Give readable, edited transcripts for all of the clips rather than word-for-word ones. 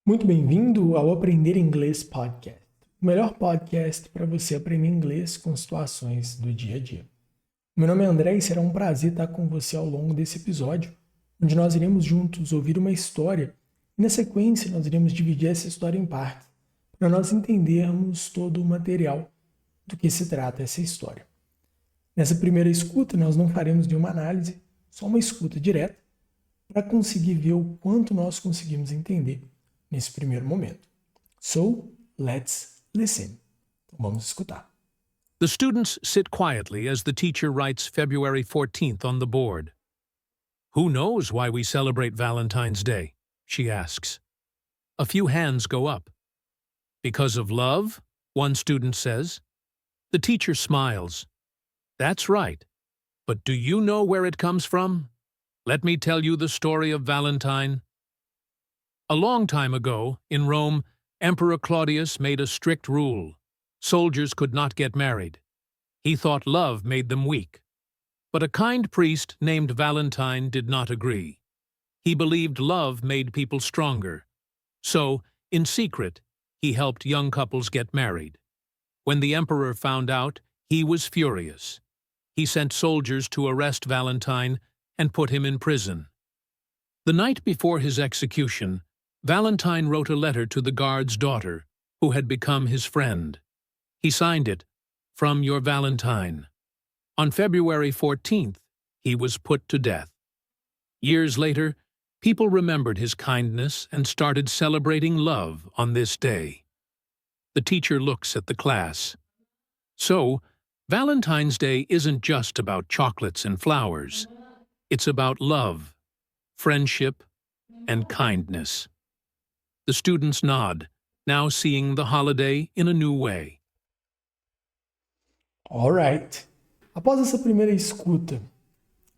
Muito bem-vindo ao Aprender Inglês Podcast, o melhor podcast para você aprender inglês com situações do dia a dia. Meu nome é André e será um prazer estar com você ao longo desse episódio, onde nós iremos juntos ouvir uma história e, na sequência, nós iremos dividir essa história em partes, para nós entendermos todo o material do que se trata essa história. Nessa primeira escuta, nós não faremos nenhuma análise, só uma escuta direta, para conseguir ver o quanto nós conseguimos entender nesse primeiro momento. So, let's listen. Então vamos escutar. The students sit quietly as the teacher writes February 14th on the board. "Who knows why we celebrate Valentine's Day?" she asks. A few hands go up. "Because of love?" one student says. The teacher smiles. "That's right. But do you know where it comes from? Let me tell you the story of Valentine. A long time ago, in Rome, Emperor Claudius made a strict rule. Soldiers could not get married. He thought love made them weak. But a kind priest named Valentine did not agree. He believed love made people stronger. So, in secret, he helped young couples get married. When the emperor found out, he was furious. He sent soldiers to arrest Valentine and put him in prison. The night before his execution, Valentine wrote a letter to the guard's daughter, who had become his friend. He signed it, "From your Valentine." On February 14th, he was put to death. Years later, people remembered his kindness and started celebrating love on this day. The teacher looks at the class. So, Valentine's Day isn't just about chocolates and flowers. It's about love, friendship, and kindness. The students nod, now seeing the holiday in a new way. Alright. Após essa primeira escuta,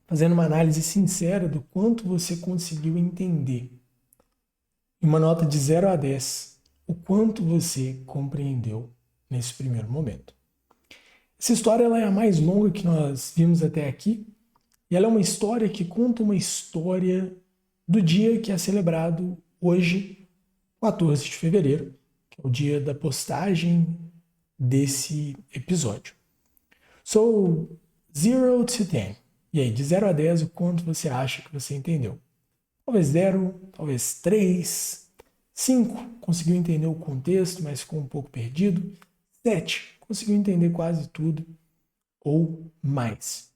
fazendo uma análise sincera do quanto você conseguiu entender, em uma nota de 0 a 10, o quanto você compreendeu nesse primeiro momento. Essa história ela é a mais longa que nós vimos até aqui, e ela é uma história que conta uma história do dia que é celebrado hoje, 14 de fevereiro, que é o dia da postagem desse episódio. So, 0 to 10. E aí, de 0 a 10, o quanto você acha que você entendeu? Talvez 0, talvez 3, 5, conseguiu entender o contexto, mas ficou um pouco perdido. 7, conseguiu entender quase tudo, ou mais.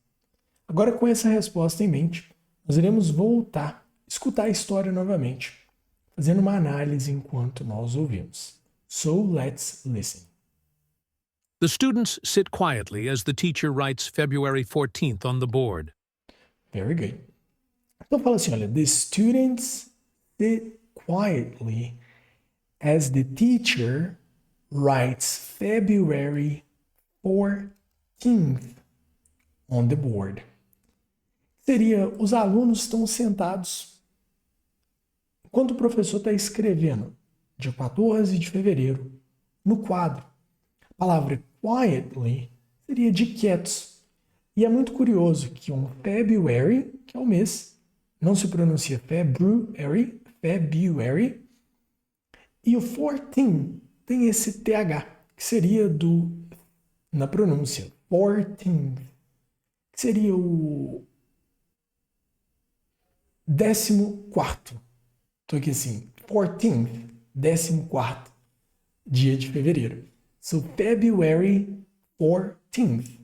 Agora, com essa resposta em mente, nós iremos voltar, escutar a história novamente, fazendo uma análise enquanto nós ouvimos. So, let's listen. The students sit quietly as the teacher writes February 14th on the board. Very good. Então fala assim, olha, the students sit quietly as the teacher writes February 14th on the board. Seria, os alunos estão sentados enquanto o professor está escrevendo, dia 14 de fevereiro, no quadro. A palavra quietly seria de quietos. E é muito curioso que um February, que é o mês, não se pronuncia February, e o 14 tem esse TH, que seria na pronúncia, 14, que seria o 14º. Estou aqui assim, 14th, 14º dia de fevereiro. So, February 14th,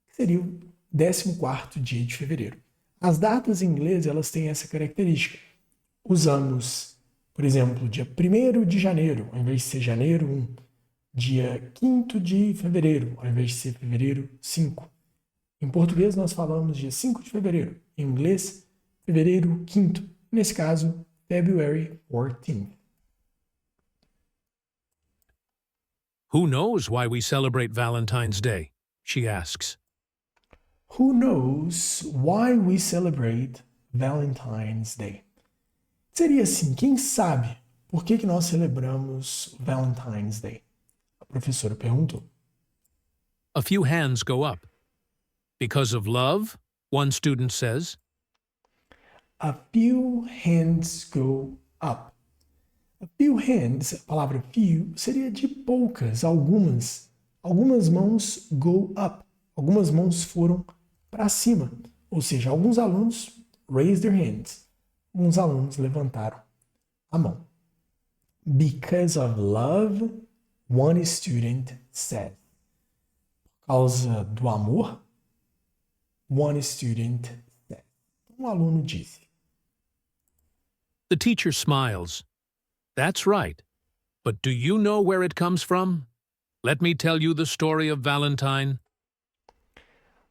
que seria o 14º dia de fevereiro. As datas em inglês, elas têm essa característica. Usamos, por exemplo, dia 1º de janeiro, ao invés de ser janeiro 1. Dia 5º de fevereiro, ao invés de ser fevereiro 5. Em português, nós falamos dia 5 de fevereiro. Em inglês, fevereiro 5º. Nesse caso, February 14th. "Who knows why we celebrate Valentine's Day?" she asks. Who knows why we celebrate Valentine's Day? Seria assim, quem sabe por que nós celebramos Valentine's Day? A professora perguntou. A few hands go up. "Because of love?" one student says. A few hands go up. A few hands, a palavra few, seria de poucas, algumas. Algumas mãos go up. Algumas mãos foram para cima. Ou seja, alguns alunos raised their hands. Alguns alunos levantaram a mão. Because of love, one student said. Por causa do amor, one student said. Um aluno disse. The teacher smiles. That's right. But do you know where it comes from? Let me tell you the story of Valentine.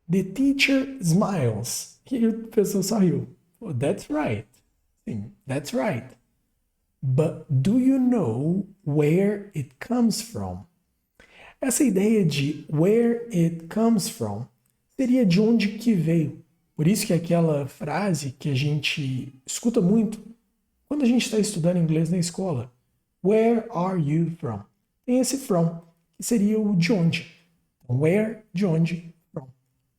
The teacher smiles. E o professor sorriu. Oh, that's right. Sim, that's right. But do you know where it comes from? Essa ideia de where it comes from seria de onde que veio. Por isso que aquela frase que a gente escuta muito quando a gente está estudando inglês na escola. Where are you from? Tem esse from, que seria o de onde. Where, de onde, from.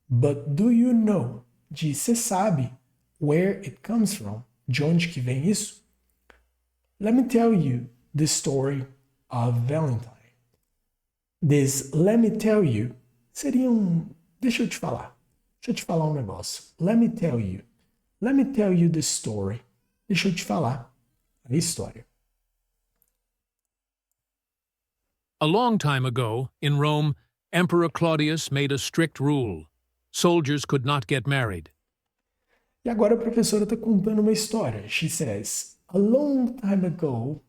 But do you know? De você sabe where it comes from? De onde que vem isso? Let me tell you the story of Valentine. This let me tell you seria deixa eu te falar. Deixa eu te falar um negócio. Let me tell you. Let me tell you the story. Deixa eu te falar a história. A long time ago, in Rome, Emperor Claudius made a strict rule. Soldiers could not get married. E agora a professora está contando uma história. She says, a long time ago,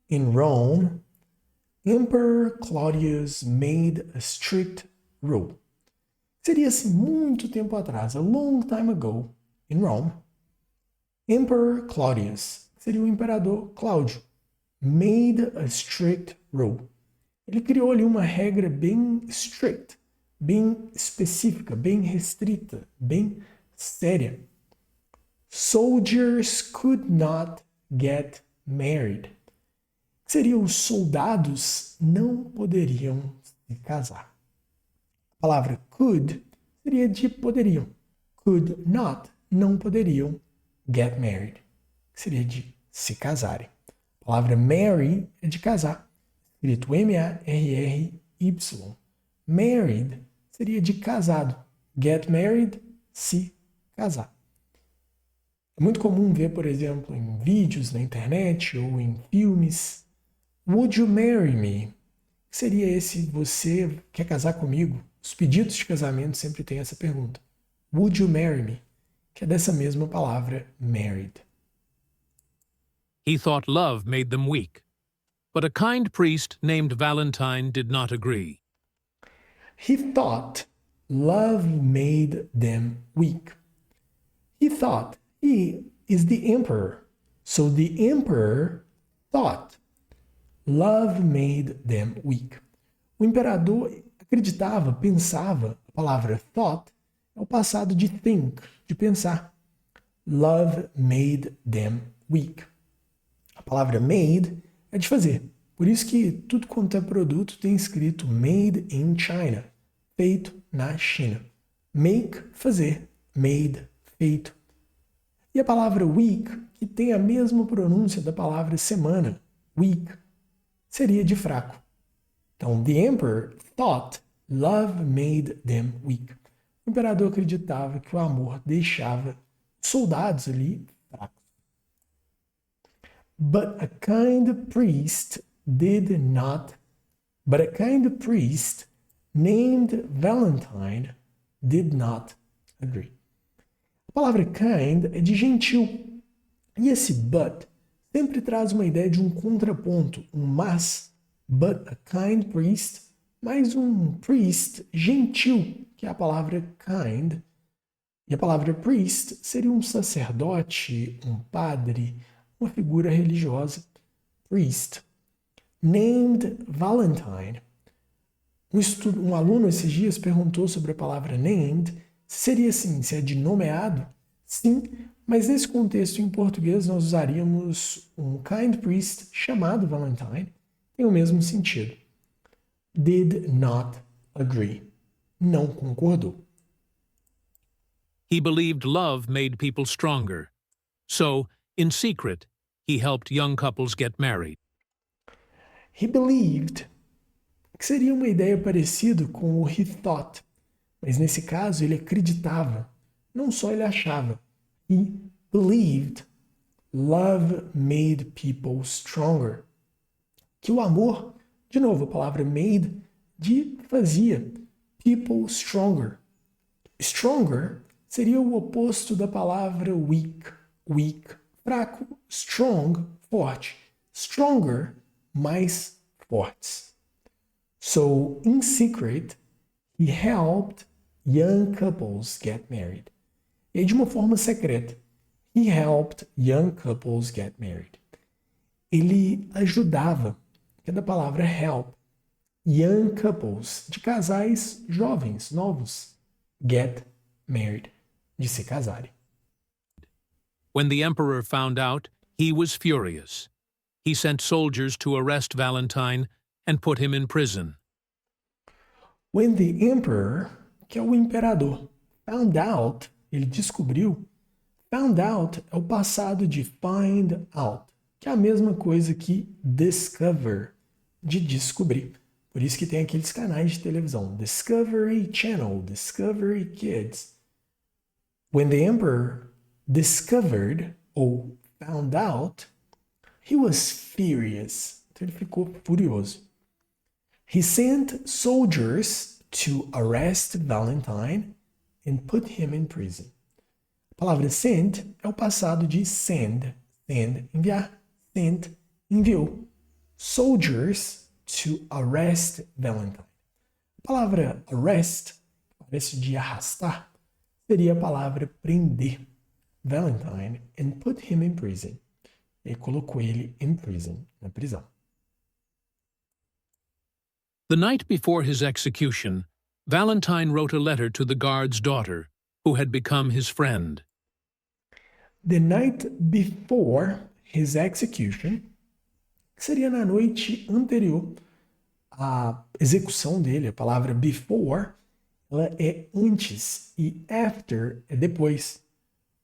in Rome, Emperor Claudius made a strict rule. Seria assim, muito tempo atrás, a long time ago, in Rome, Emperor Claudius, seria o imperador Cláudio, made a strict rule. Ele criou ali uma regra bem strict, bem específica, bem restrita, bem séria. Soldiers could not get married. Seria os soldados não poderiam se casar. A palavra could seria de poderiam. Could not, não poderiam get married. Seria de se casarem. A palavra marry é de casar. Escrito M-A-R-R-Y. Married seria de casado. Get married, se casar. É muito comum ver, por exemplo, em vídeos na internet ou em filmes. Would you marry me? Seria esse, você quer casar comigo? Os pedidos de casamento sempre têm essa pergunta. Would you marry me? Que é dessa mesma palavra, married. He thought love made them weak. But a kind priest named Valentine did not agree. He thought love made them weak. He thought he is the emperor. So the emperor thought love made them weak. O imperador acreditava, pensava. A palavra thought é o passado de think, de pensar. Love made them weak. A palavra made é de fazer. Por isso que tudo quanto é produto tem escrito made in China, feito na China. Make, fazer. Made, feito. E a palavra week, que tem a mesma pronúncia da palavra semana, week, seria de fraco. Então, the emperor thought love made them weak. O imperador acreditava que o amor deixava soldados ali fracos. But a kind priest named Valentine did not agree. A palavra kind é de gentil. E esse but sempre traz uma ideia de um contraponto, um mas. But a kind priest, mais um priest gentil, que é a palavra kind. E a palavra priest seria um sacerdote, um padre, uma figura religiosa. Priest. Named Valentine. Um aluno esses dias perguntou sobre a palavra named. Seria assim, se é de nomeado? Sim, mas nesse contexto em português nós usaríamos um kind priest chamado Valentine. Tem o mesmo sentido. Did not agree. Não concordou. He believed love made people stronger. So, in secret, he helped young couples get married. He believed, que seria uma ideia parecida com o he thought, mas nesse caso ele acreditava, não só ele achava. He believed love made people stronger. Que o amor, de novo, a palavra made, de fazia people stronger. Stronger seria o oposto da palavra weak. Weak, fraco, strong, forte. Stronger, mais fortes. So, in secret, he helped young couples get married. E de uma forma secreta, he helped young couples get married. Ele ajudava, que é da palavra help, young couples, de casais jovens, novos, get married, de se casarem. When the emperor found out, he was furious. He sent soldiers to arrest Valentine and put him in prison. When the emperor, que é o imperador, found out, ele descobriu, found out é o passado de find out, que é a mesma coisa que discover, de descobrir. Por isso que tem aqueles canais de televisão, Discovery Channel, Discovery Kids. When the emperor discovered, ou found out, he was furious. Então ele ficou furioso. He sent soldiers to arrest Valentine and put him in prison. A palavra sent é o passado de send, enviar, sent, enviou. Soldiers to arrest Valentine. A palavra arrest, parece de arrastar, seria a palavra prender Valentine and put him in prison. E colocou ele in prison, na prisão. The night before his execution, Valentine wrote a letter to the guard's daughter, who had become his friend. The night before his execution, seria na noite anterior à execução dele. A palavra before, ela é antes e after é depois.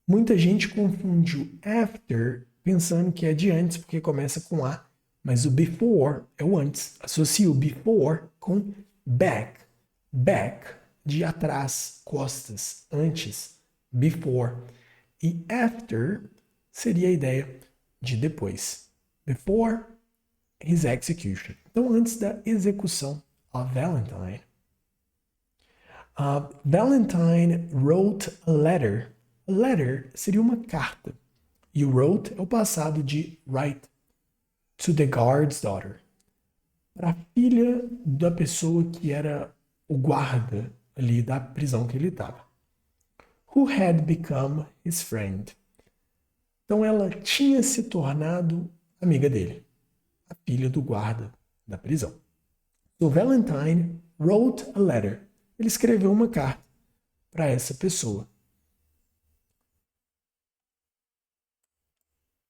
Muita gente confunde o after pensando que é de antes, porque começa com A. Mas o before é o antes. Associa o before com back. Back, de atrás, costas, antes, before. E after seria a ideia de depois. Before his execution. Então, antes da execução of Valentine. Valentine wrote a letter. A letter seria uma carta. E o wrote é o passado de write. To the guard's daughter. Para a filha da pessoa que era o guarda ali da prisão que ele estava. Who had become his friend. Então ela tinha se tornado amiga dele. A filha do guarda da prisão. So Valentine wrote a letter. Ele escreveu uma carta para essa pessoa.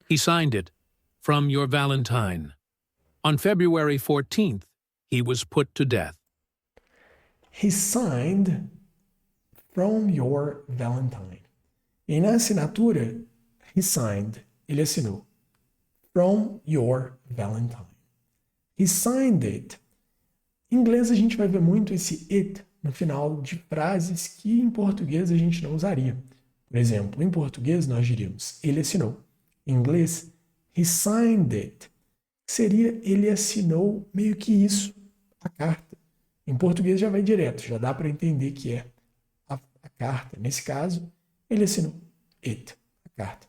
He signed it, "From your Valentine." On February 14th, he was put to death. He signed from your Valentine. E na assinatura, he signed, ele assinou. From your Valentine. He signed it. Em inglês a gente vai ver muito esse it no final de frases que em português a gente não usaria. Por exemplo, em português nós diríamos ele assinou. Em inglês, he signed it. Seria ele assinou meio que isso, a carta. Em português já vai direto, já dá para entender que é a carta. Nesse caso, ele assinou it, a carta.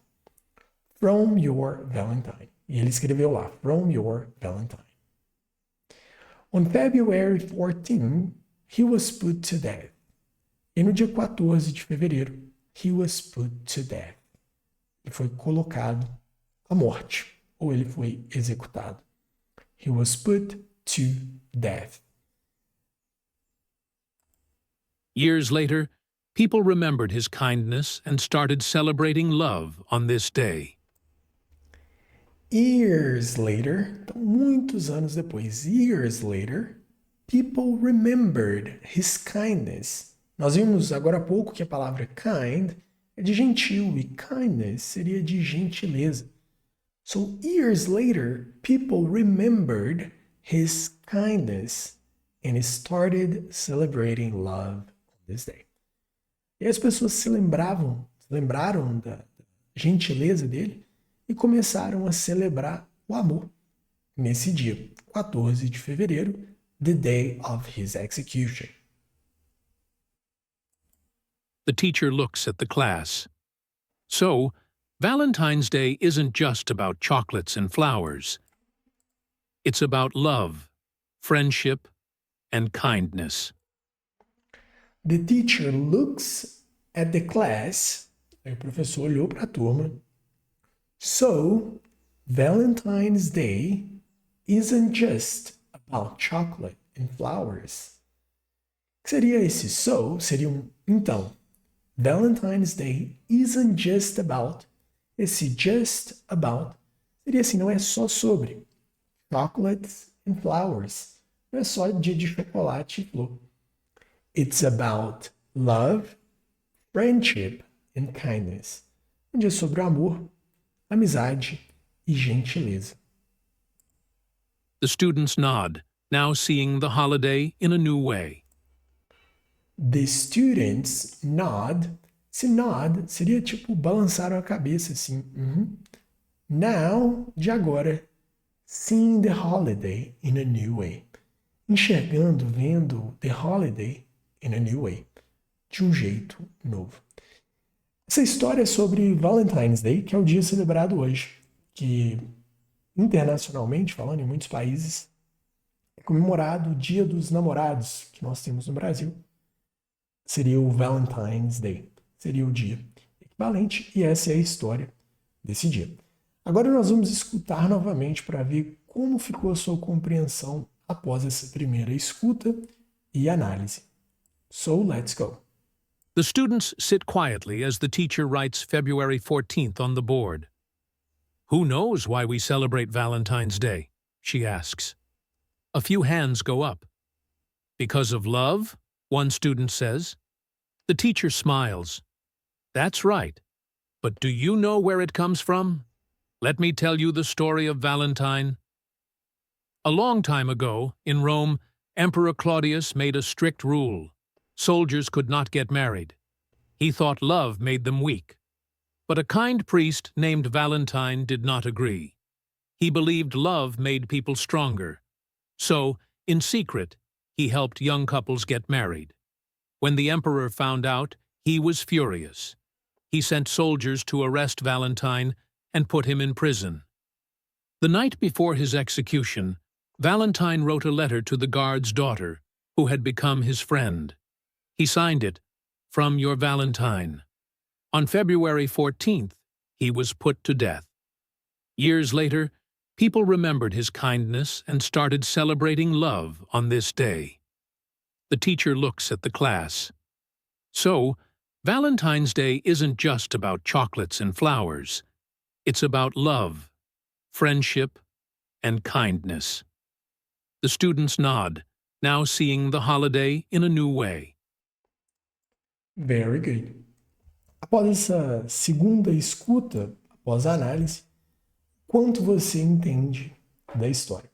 From your Valentine. E ele escreveu lá, from your Valentine. On February 14, he was put to death. E no dia 14 de fevereiro, he was put to death. Ele foi colocado à morte, ou ele foi executado. He was put to death. Years later, people remembered his kindness and started celebrating love on this day. Years later, então muitos anos depois, years later, people remembered his kindness. Nós vimos agora há pouco que a palavra kind é de gentil e kindness seria de gentileza. So, years later, people remembered his kindness and started celebrating love on this day. E as pessoas se lembraram da gentileza dele e começaram a celebrar o amor nesse dia, 14 de fevereiro, the day of his execution. The teacher looks at the class. So, Valentine's Day isn't just about chocolates and flowers. It's about love, friendship, and kindness. The teacher looks at the class. Aí o professor olhou para a turma. So, Valentine's Day isn't just about chocolate and flowers. O que seria esse so? Seria então. Valentine's Day isn't just about. Esse just about seria assim, não é só sobre chocolates and flowers. Não é só dia de chocolate e flor. It's about love, friendship and kindness. Um dia sobre o amor, amizade e gentileza. The students nod, now seeing the holiday in a new way. The students nod. Se nod seria tipo balançaram a cabeça assim. Now, de agora, seeing the holiday in a new way. Enxergando, vendo the holiday in a new way. De um jeito novo. Essa história é sobre Valentine's Day, que é o dia celebrado hoje, que internacionalmente, falando em muitos países, é comemorado o Dia dos Namorados, que nós temos no Brasil. Seria o Valentine's Day, seria o dia equivalente, e essa é a história desse dia. Agora nós vamos escutar novamente para ver como ficou a sua compreensão após essa primeira escuta e análise. So, let's go. The students sit quietly as the teacher writes February 14th on the board. Who knows why we celebrate Valentine's Day? She asks. A few hands go up. Because of love? One student says. The teacher smiles. That's right. But do you know where it comes from? Let me tell you the story of Valentine. A long time ago, in Rome, Emperor Claudius made a strict rule. Soldiers could not get married. He thought love made them weak. But a kind priest named Valentine did not agree. He believed love made people stronger. So, in secret, he helped young couples get married. When the emperor found out, he was furious. He sent soldiers to arrest Valentine and put him in prison. The night before his execution, Valentine wrote a letter to the guard's daughter, who had become his friend. He signed it, "From your Valentine." On February 14th, he was put to death. Years later, people remembered his kindness and started celebrating love on this day. The teacher looks at the class. So, Valentine's Day isn't just about chocolates and flowers. It's about love, friendship, and kindness. The students nod, now seeing the holiday in a new way. Very good. Após essa segunda escuta, após a análise, quanto você entende da história?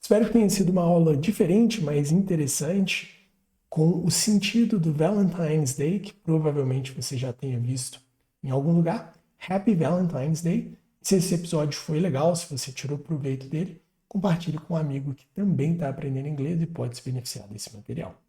Espero que tenha sido uma aula diferente, mas interessante, com o sentido do Valentine's Day, que provavelmente você já tenha visto em algum lugar. Happy Valentine's Day. Se esse episódio foi legal, se você tirou proveito dele, compartilhe com um amigo que também está aprendendo inglês e pode se beneficiar desse material.